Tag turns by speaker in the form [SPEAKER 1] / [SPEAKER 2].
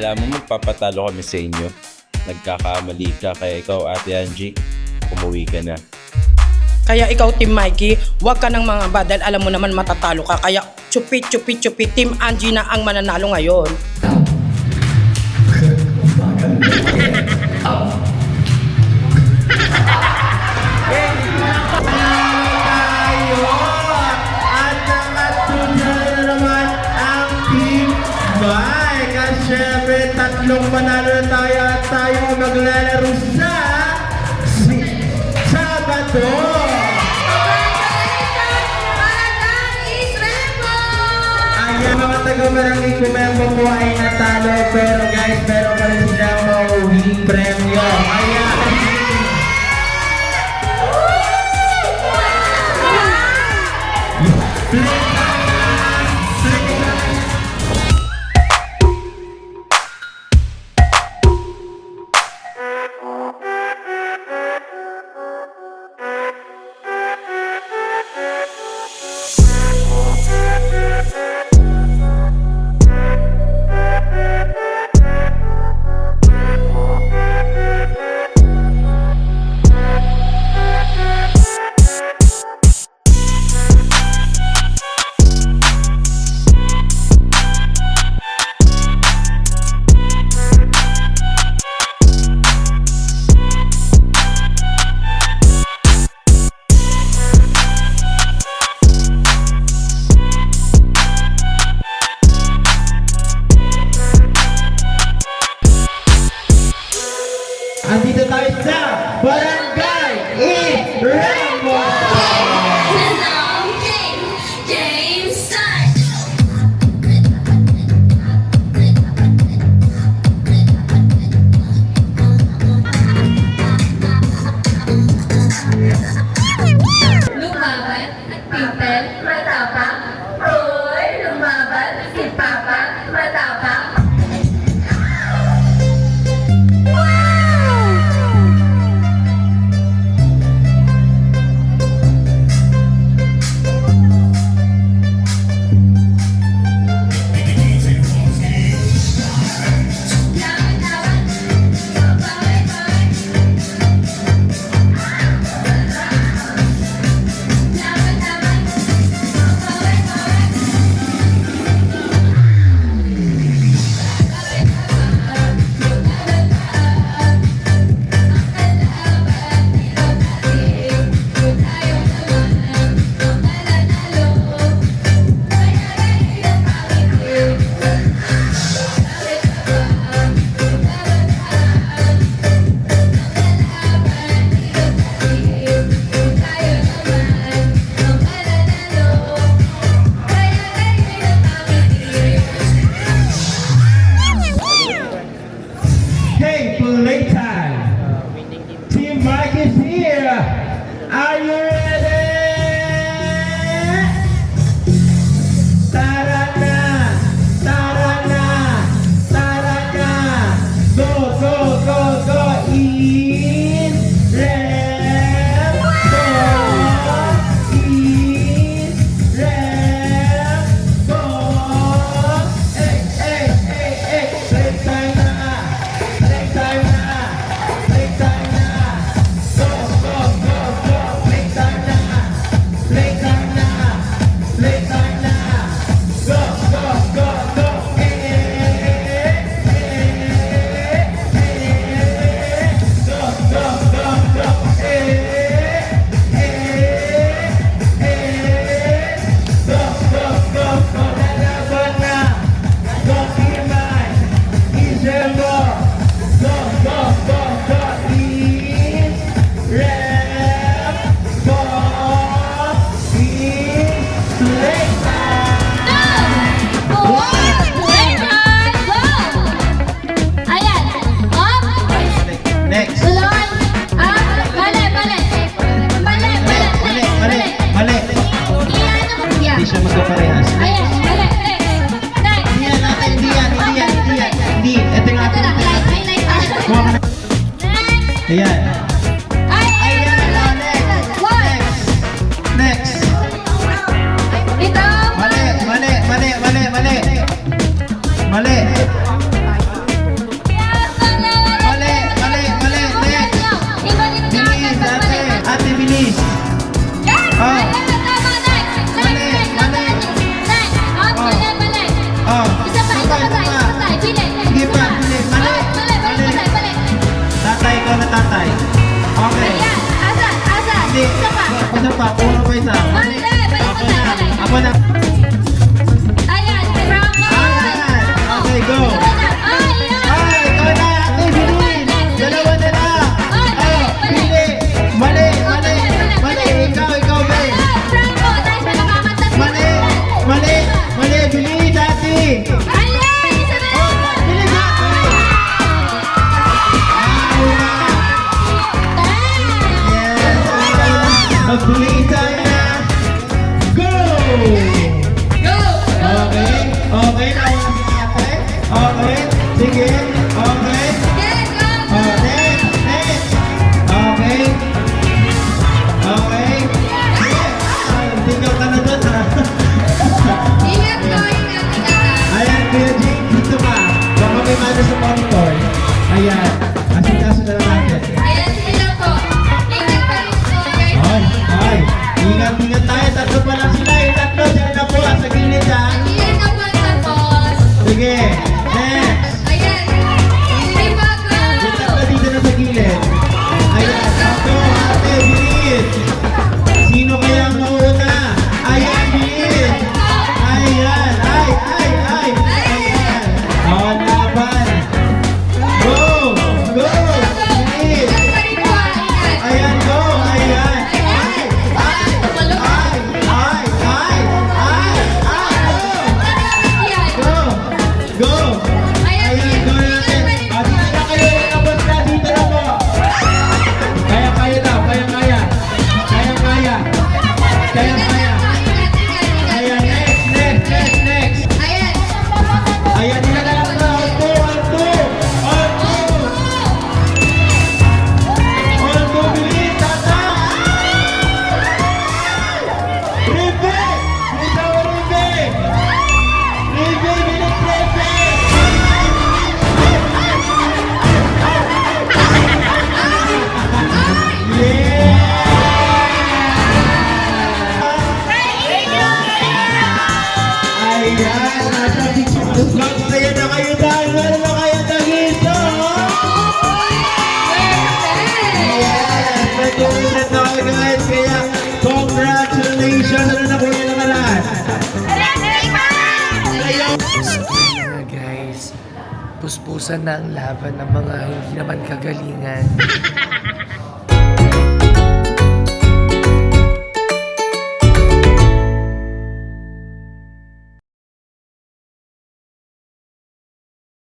[SPEAKER 1] Akala mo magpapatalo kami sa inyo. Nagkakamali ka, kaya ikaw, Ate Angie, umuwi ka na.
[SPEAKER 2] Kaya ikaw, Team Mikey, huwag ka ng mga badal. Alam mo naman matatalo ka. Kaya chupi, Team Angie na ang mananalo ngayon.
[SPEAKER 3] Siyempre, tatlong manalo na tayo at tayo maglalaro sa Sabado! Ayan, mga taga-Barangay Kumembo po ay natalo, pero guys, meron pa rin silang mauwing premyo. Ayan! Andito tayo sa Barangay Irembo!
[SPEAKER 4] Lumaban at Pimpel, matapang. Hoy, lumaban si Papa, matapang.
[SPEAKER 3] Hey, playtime! Team Mike is here! Are you ready? Tara na! Tara na! Tara na! Go, go, go, go! In! Rem! Go! In! Rem! Go! Hey, hey, hey, hey! Playtime na! Playtime na! Playtime na! Go, go, go, go! Playtime na! Playtime na! Playtime na! Go, go, go, go! Hey, hey, hey, hey! Go, go, go, go! Hey, hey, hey! Go, go, go, go! Lalaban na! Go, Kimay! Isembo! Go, go, go, go! In! Rem! Go! In!
[SPEAKER 4] Ayan, up,
[SPEAKER 3] Next!
[SPEAKER 4] tulon, up, bale, bale. Bale, bale,
[SPEAKER 3] Mali! Mali! Mali!
[SPEAKER 4] Iyan mo, yan.
[SPEAKER 3] Hindi siya magkaparehas.
[SPEAKER 4] Ayan, bale, next.
[SPEAKER 3] Hindi yan natin! Hindi yan! Hindi yan! Hindi yan! Hindi! Ito yung
[SPEAKER 4] Ito
[SPEAKER 3] ating
[SPEAKER 4] na, highlight.
[SPEAKER 3] Kuha ka na.
[SPEAKER 4] Next.
[SPEAKER 3] Ayan!
[SPEAKER 4] Ay,
[SPEAKER 3] Ayan!
[SPEAKER 4] One.
[SPEAKER 3] Next!
[SPEAKER 4] Ito.
[SPEAKER 3] Mali! Mali! Mali! Mali! Mali! Mali! pa, kuha pa isa.
[SPEAKER 4] Mali, balik
[SPEAKER 3] Ako
[SPEAKER 4] mo
[SPEAKER 3] na,
[SPEAKER 4] na, balik.
[SPEAKER 3] ako na.
[SPEAKER 4] Ayan, Franco.
[SPEAKER 3] Ayan. Okay, go.
[SPEAKER 4] Ayan.
[SPEAKER 3] Ay, ikaw na, ate, bilis. Dalawa na lang. Oh, pili. Mali, mali. Mali, ikaw, be.
[SPEAKER 4] Franco, dahil sa nakakanta si
[SPEAKER 3] Mali, mali, mali, bilis, ate.
[SPEAKER 4] Ayan, isa na.
[SPEAKER 3] Bilis, ate. Yes, magbilisan na. Go!
[SPEAKER 4] Go.
[SPEAKER 3] Okay, okay, nauna si ate. Okay, sige, okay.
[SPEAKER 4] Yes, go.
[SPEAKER 3] Oh, next, next. Okay. Okay. Tingnan ka na doon, ha?
[SPEAKER 4] Ingat ko, ingat, ingat.
[SPEAKER 3] Ayan, Kuya Jing, dito ka. Baka may mano sa monitor. Ayan, asikaso na lang natin.
[SPEAKER 4] Ayan, sige lang po. Ingat pa rin po, guys.
[SPEAKER 3] Ay, ay, ingat, ingat tayo. Tatlo pa lang sila. Yung tatlo, dyan na po. Sa gilid, ha?
[SPEAKER 4] Ingat na po, tapos.
[SPEAKER 3] Sige, next.
[SPEAKER 4] Ayan. Hindi pa, go.
[SPEAKER 3] Yung tatlo dito na sa gilid. Ayan, tatlo, ate, bilis. Sino kaya ang mauna? Ayan, bilis. Ayan, ay, ayan. Oh, laban. Go, go, bilis.
[SPEAKER 4] Ingat pa rin po, ingat.
[SPEAKER 3] Ayan, go, ayan. Ay, ay,
[SPEAKER 4] Ayan.
[SPEAKER 3] go. Go, go.
[SPEAKER 4] Ayan,
[SPEAKER 3] Ayan, go natin. Ah, dito na kayo, labas na, dito na po. Kaya daw, kaya. Kaya. Ayan, next.
[SPEAKER 4] Ayan.
[SPEAKER 3] Ayan, nila na lang na. Alto, bilis, tata. Ribe! Ikaw, Ribe! Ribe, bilis, Ribe! Ayan, nasa 6 vlogs na yan na kayo dahil meron na kayo dagito! Yes, nag-uusap na kayo guys, kaya congratulations! Ano na kunin na kalas?
[SPEAKER 5] Nga guys, puspusan na ang laban ng mga hindi naman kagalingan.